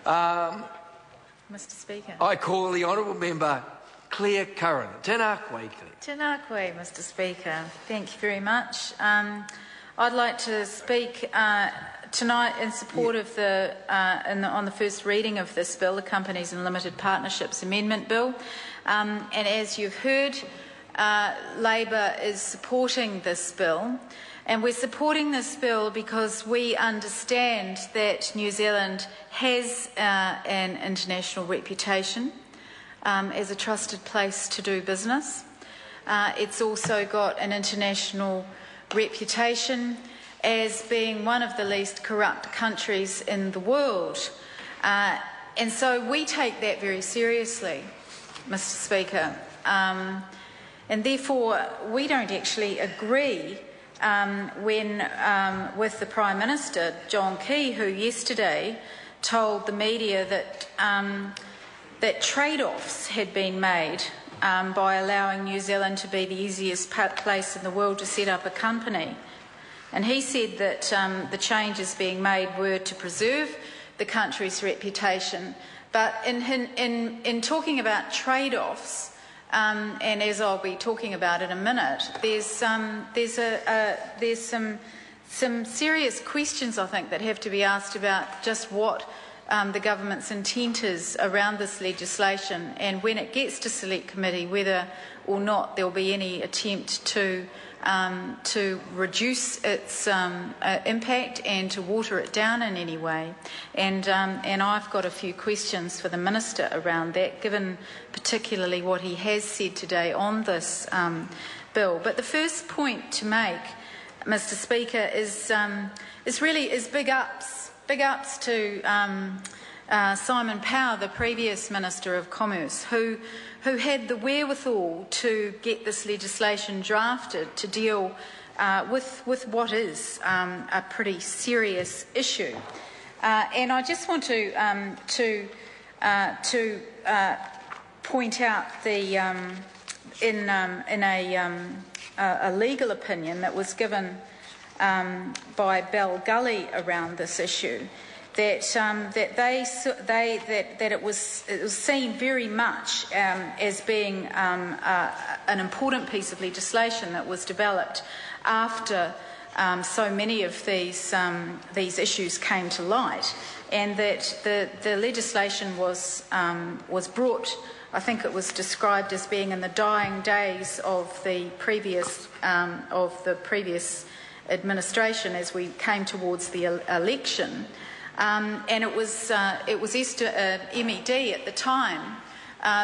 Mr Speaker. I call the honourable member Claire Curran. Tēnā koe, Claire. Tēnā koe, Mr Speaker. Thank you very much. I'd like to speak tonight in support of on the first reading of this bill, the Companies and Limited Partnerships Amendment Bill. And as you've heard, Labor is supporting this bill. And we're supporting this bill because we understand that New Zealand has an international reputation as a trusted place to do business. It's also got an international reputation as being one of the least corrupt countries in the world. And so we take that very seriously, Mr Speaker. And therefore, we don't actually agree with the Prime Minister, John Key, who yesterday told the media that that trade-offs had been made by allowing New Zealand to be the easiest place in the world to set up a company. And he said that the changes being made were to preserve the country's reputation. But in talking about trade-offs, and as I'll be talking about in a minute, there's some serious questions, I think, that have to be asked about just what the government's intent is around this legislation, and when it gets to select committee, whether or not there will be any attempt to reduce its impact and to water it down in any way. And I've got a few questions for the Minister around that, given particularly what he has said today on this bill. But the first point to make, Mr Speaker, is big ups. Big ups to Simon Power, the previous Minister of Commerce, who had the wherewithal to get this legislation drafted to deal with what is a pretty serious issue. And I just want to point out in a legal opinion that was given by Bell Gully around this issue, that it was seen very much as being an important piece of legislation that was developed after so many of these issues came to light, and that the legislation was brought. I think it was described as being in the dying days of the previous administration as we came towards the election, and it was Esther MED at the time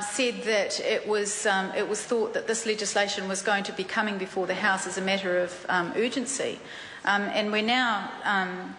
said that it was thought that this legislation was going to be coming before the House as a matter of urgency, and we're now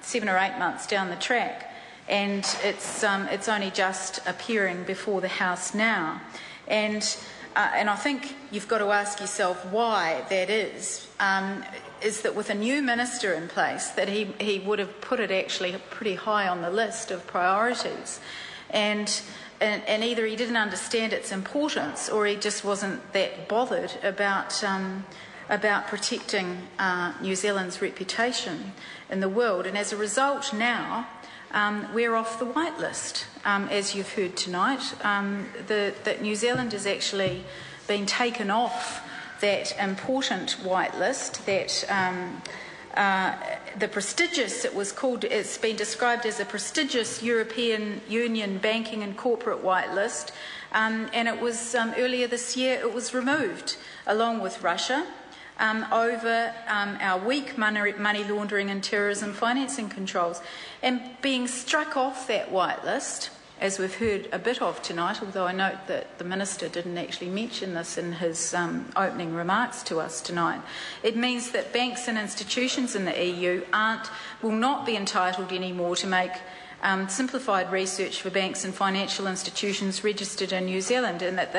7 or 8 months down the track, and it's only just appearing before the House now, and I think you've got to ask yourself why that is that with a new minister in place, that he would have put it actually pretty high on the list of priorities, and either he didn't understand its importance, or he just wasn't that bothered about protecting New Zealand's reputation in the world. And as a result, now we're off the white list, as you've heard tonight. That New Zealand has actually been taken off that important white list, that the prestigious, it's been described as a prestigious European Union banking and corporate white list, and it was earlier this year it was removed along with Russia over our weak money laundering and terrorism financing controls, and being struck off that white list, as we've heard a bit of tonight, although I note that the Minister didn't actually mention this in his opening remarks to us tonight. It means that banks and institutions in the EU will not be entitled anymore to make simplified research for banks and financial institutions registered in New Zealand, and that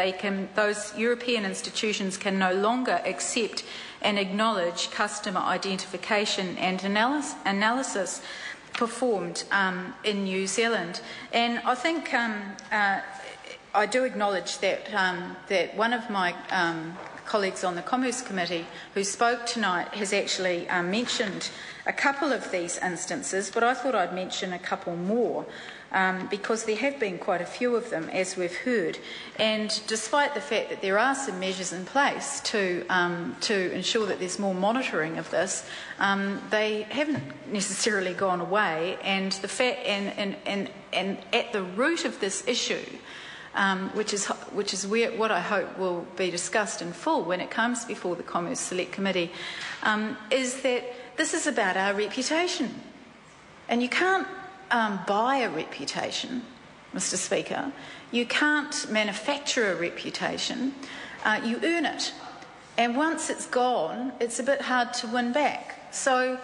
those European institutions can no longer accept and acknowledge customer identification and analysis performed in New Zealand. And I think I do acknowledge that that one of my colleagues on the Commerce Committee who spoke tonight has actually mentioned a couple of these instances, but I thought I'd mention a couple more. because there have been quite a few of them, as we've heard. And despite the fact that there are some measures in place to ensure that there's more monitoring of this, they haven't necessarily gone away. And the fact, and at the root of this issue, which is what I hope will be discussed in full when it comes before the Commerce Select Committee, is that this is about our reputation. And you can't buy a reputation, Mr. Speaker. You can't manufacture a reputation. You earn it. And once it's gone, it's a bit hard to win back. So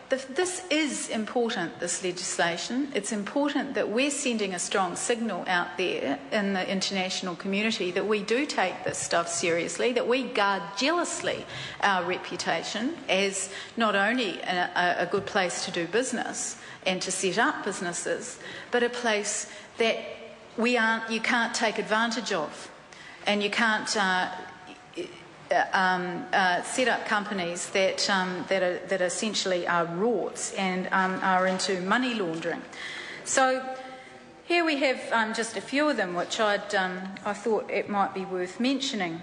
this is important, this legislation. It's important that we're sending a strong signal out there in the international community that we do take this stuff seriously, that we guard jealously our reputation as not only a good place to do business and to set up businesses, but a place that you can't take advantage of, and you can't set up companies that essentially are rorts and are into money laundering. So here we have just a few of them, which I thought it might be worth mentioning.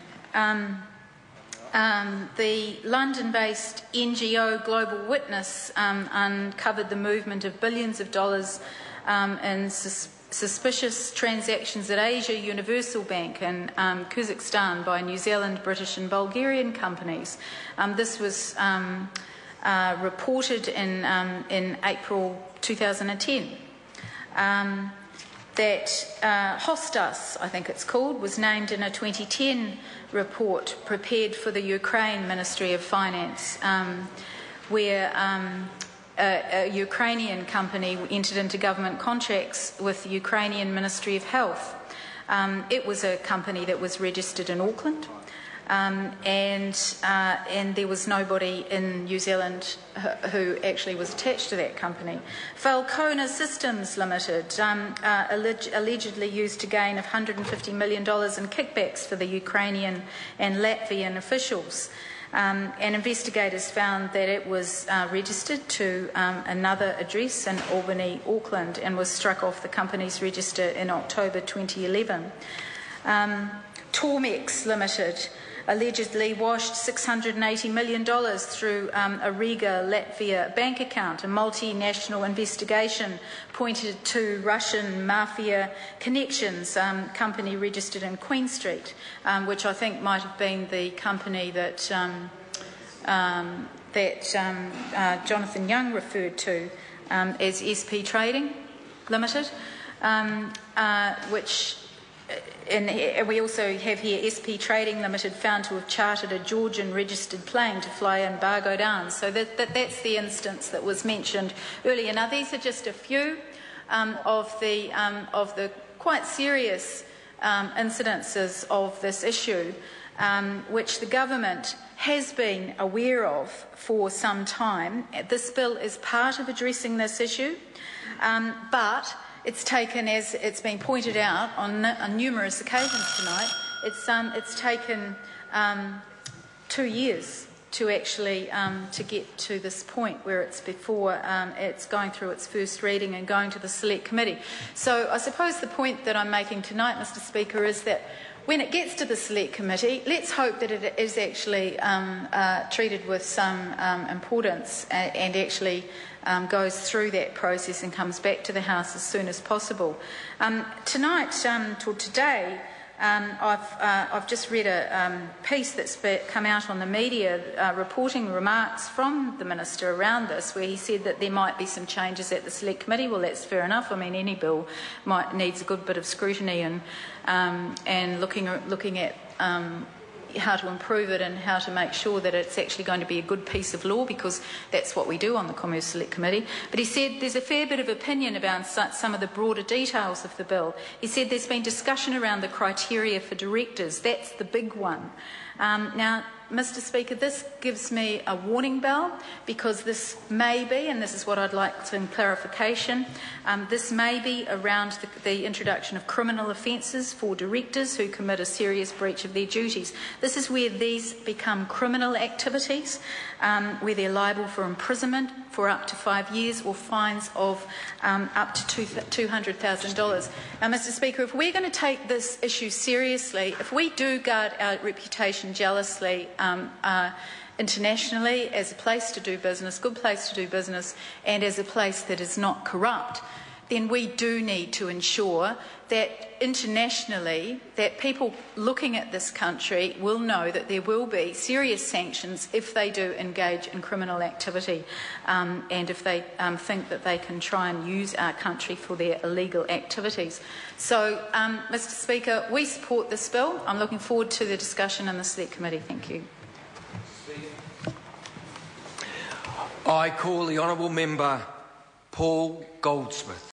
The London-based NGO Global Witness uncovered the movement of billions of dollars in suspicious transactions at Asia Universal Bank in Kazakhstan by New Zealand, British and Bulgarian companies. This was reported in April 2010. That Hostas, I think it's called, was named in a 2010 report prepared for the Ukraine Ministry of Finance, where a Ukrainian company entered into government contracts with the Ukrainian Ministry of Health. It was a company that was registered in Auckland, and there was nobody in New Zealand who actually was attached to that company. Falcona Systems Limited allegedly used a gain of $150 million in kickbacks for the Ukrainian and Latvian officials. And investigators found that it was registered to another address in Albany, Auckland, and was struck off the company's register in October 2011. Tormex Limited allegedly washed $680 million through a Riga, Latvia bank account. A multinational investigation pointed to Russian mafia connections, company registered in Queen Street, which I think might have been the company that Jonathan Young referred to as SP Trading Limited, which... And we also have here SP Trading Limited found to have chartered a Georgian registered plane to fly in Bargodan. So that's the instance that was mentioned earlier. Now these are just a few of the quite serious incidences of this issue, which the government has been aware of for some time. This bill is part of addressing this issue, but it's taken, as it's been pointed out on numerous occasions tonight, it's taken 2 years to actually to get to this point where it's it's going through its first reading and going to the Select Committee. So I suppose the point that I'm making tonight, Mr. Speaker, is that when it gets to the Select Committee, let's hope that it is actually treated with some importance and actually goes through that process and comes back to the House as soon as possible. Tonight, till today, I've just read a piece that's come out on the media reporting remarks from the Minister around this, where he said that there might be some changes at the Select Committee. Well, that's fair enough. I mean, any bill needs a good bit of scrutiny and looking at how to improve it and how to make sure that it's actually going to be a good piece of law, because that's what we do on the Commerce Select Committee. But he said there's a fair bit of opinion about some of the broader details of the bill. He said there's been discussion around the criteria for directors. That's the big one. Now, Mr. Speaker, this gives me a warning bell, because this may be, and this is what I'd like some clarification, this may be around the introduction of criminal offences for directors who commit a serious breach of their duties. This is where these become criminal activities, where they're liable for imprisonment for up to 5 years or fines of up to $200,000. Now, Mr. Speaker, if we're going to take this issue seriously, if we do guard our reputation jealously internationally as a place to do business, good place to do business, and as a place that is not corrupt, then we do need to ensure that internationally that people looking at this country will know that there will be serious sanctions if they do engage in criminal activity, and if they think that they can try and use our country for their illegal activities. So, Mr. Speaker, we support this bill. I'm looking forward to the discussion in the Select Committee. Thank you. I call the honourable member Paul Goldsmith.